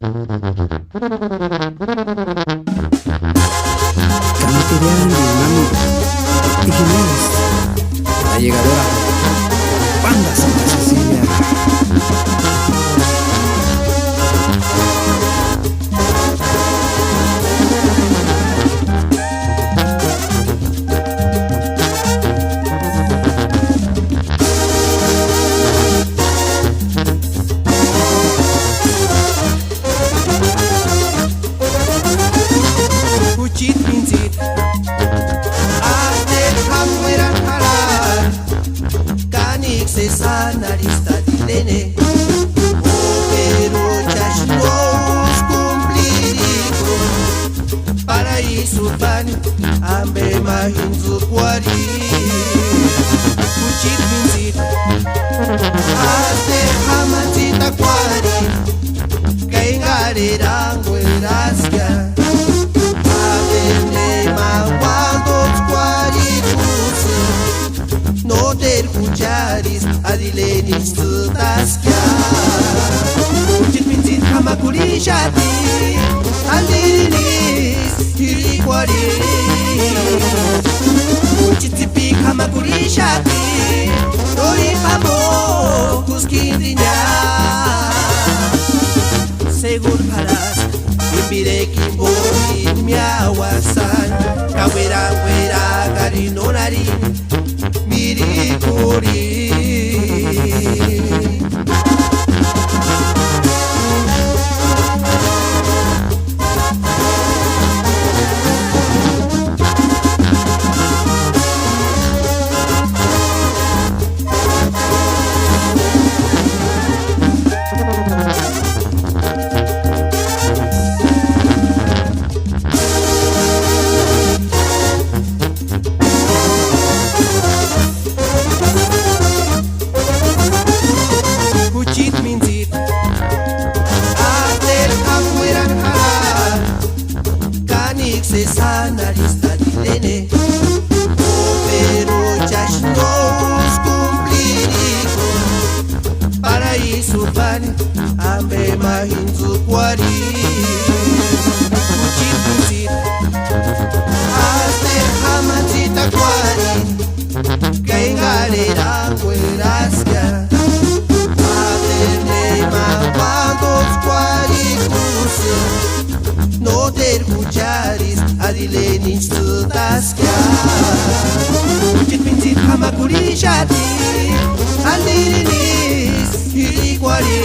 Camiterian Mami y Jiménez, la llegadora Banda Santa Cecilia. Kuchit pinsit Arte hamweran harar Kanik se sanarista dilene Pero chashnos cumplirico Paraíso pan Ambe mahinzu kwari Kuchit pinsit Arte hamatita kwari Kaingarerango eraskia Kucharis adilenis taskia Kuchit pinsit kamakurishati Andirinis hirikwari Kuchit tipi kamakurishati Dori pamo kuskindinya Segur paras Imbireki mbori miawasan Kawera wera gari nonari Mirikuri Kuchit minzit Ater hamweran harar Kanik se sanarista dilene Pero chashnos cumplirico Paraíso pan Ambe mahinzu kwari Kuchit minzit Ater hamatita kwari Kaingalera kweraskia No ter kucharis adilenis taskia Kuchit pinsit hamakurishati Andirinis hirikwari